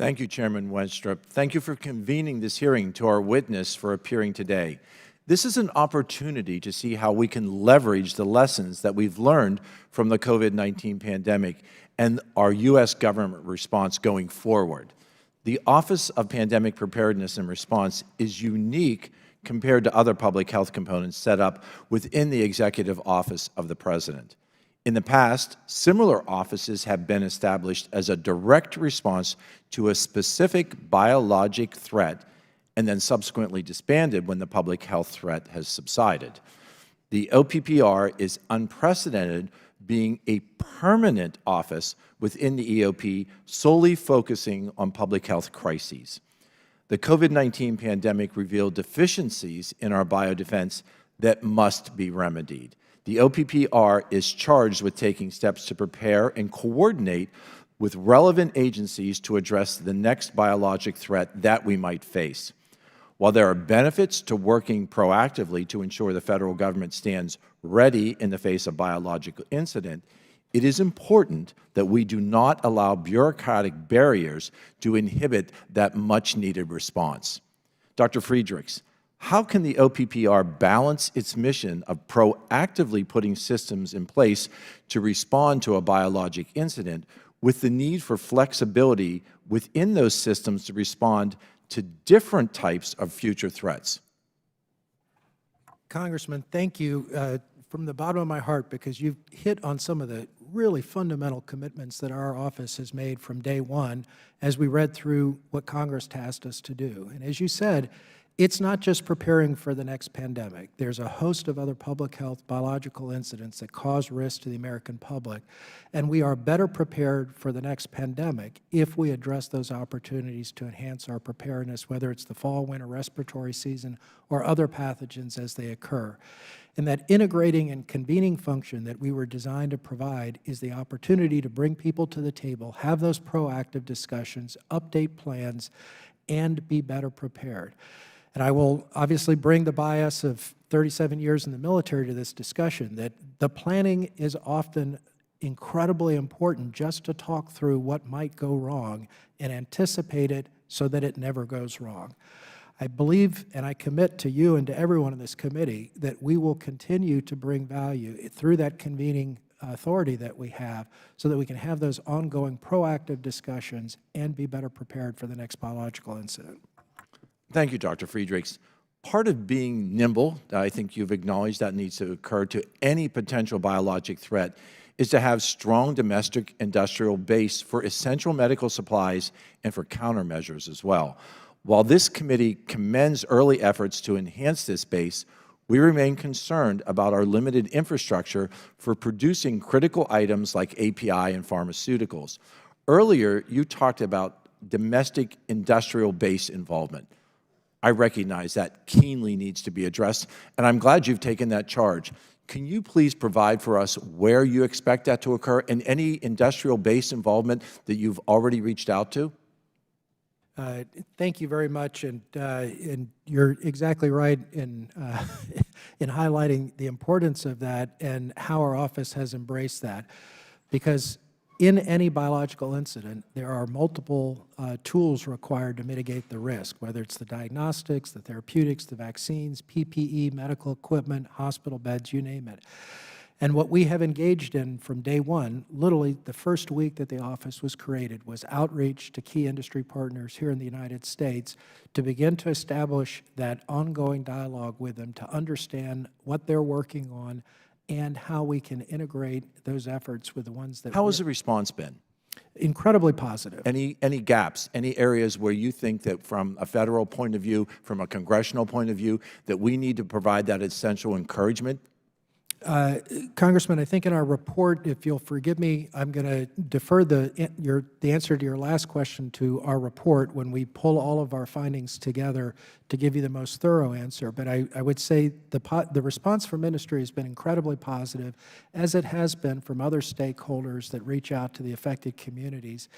Thank you, Chairman Wenstrup. Thank you for convening this hearing, to our witness for appearing today. This is an opportunity to see how we can leverage the lessons that we've learned from the COVID-19 pandemic and our U.S. government response going forward. The Office of Pandemic Preparedness and Response is unique compared to other public health components set up within the Executive Office of the President. In the past, similar offices have been established as a direct response to a specific biologic threat and then subsequently disbanded when the public health threat has subsided. The OPPR is unprecedented, being a permanent office within the EOP solely focusing on public health crises. The COVID-19 pandemic revealed deficiencies in our biodefense that must be remedied. The OPPR is charged with taking steps to prepare and coordinate with relevant agencies to address the next biologic threat that we might face. While there are benefits to working proactively to ensure the federal government stands ready in the face of biological incident, it is important that we do not allow bureaucratic barriers to inhibit that much-needed response. Dr. Friedrichs, how can the OPPR balance its mission of proactively putting systems in place to respond to a biologic incident with the need for flexibility within those systems to respond to different types of future threats? Congressman, thank you from the bottom of my heart, because you've hit on some of the really fundamental commitments that our office has made from day one as we read through what Congress tasked us to do. And as you said, it's not just preparing for the next pandemic. There's a host of other public health biological incidents that cause risk to the American public, and we are better prepared for the next pandemic if we address those opportunities to enhance our preparedness, whether it's the fall-winter respiratory season or other pathogens as they occur. And that integrating and convening function that we were designed to provide is the opportunity to bring people to the table, have those proactive discussions, update plans, and be better prepared. And I will obviously bring the bias of 37 years in the military to this discussion, that the planning is often incredibly important just to talk through what might go wrong and anticipate it so that it never goes wrong. I believe and I commit to you and to everyone in this committee that we will continue to bring value through that convening authority that we have so that we can have those ongoing proactive discussions and be better prepared for the next biological incident. Thank you, Dr. Friedrichs. Part of being nimble, I think you've acknowledged that needs to occur to any potential biologic threat, is to have strong domestic industrial base for essential medical supplies and for countermeasures as well. While this committee commends early efforts to enhance this base, we remain concerned about our limited infrastructure for producing critical items like API and pharmaceuticals. Earlier, you talked about domestic industrial base involvement. I recognize that keenly needs to be addressed, and I'm glad you've taken that charge. Can you please provide for us where you expect that to occur and any industrial base involvement that you've already reached out to? Thank you very much, and you're exactly right in, in highlighting the importance of that and how our office has embraced that. Because in any biological incident, there are multiple tools required to mitigate the risk, whether it's the diagnostics, the therapeutics, the vaccines, PPE, medical equipment, hospital beds, you name it. And what we have engaged in from day one, literally the first week that the office was created, was outreach to key industry partners here in the United States to begin to establish that ongoing dialogue with them to understand what they're working on and how we can integrate those efforts with the ones that— How has the response been? Incredibly positive. Any gaps, any areas where you think that from a federal point of view, from a congressional point of view, that we need to provide that essential encouragement? Congressman, I think in our report, if you'll forgive me, I'm going to defer the answer to your last question to our report when we pull all of our findings together to give you the most thorough answer. But I would say the response from industry has been incredibly positive, as it has been from other stakeholders that reach out to the affected communities.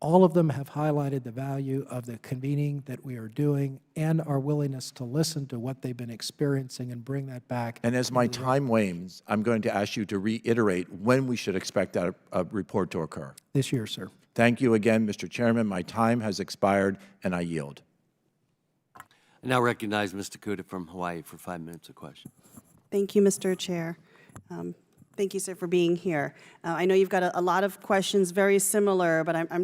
All of them have highlighted the value of the convening that we are doing and our willingness to listen to what they've been experiencing and bring that back. And as my time wanes, I'm going to ask you to reiterate when we should expect that report to occur. This year, sir. Thank you again, Mr. Chairman. My time has expired, and I yield. I now recognize Mr. Kuda from Hawaii for 5 minutes of questions. Thank you, Mr. Chair. Thank you, sir, for being here. I know you've got a lot of questions very similar, but I'm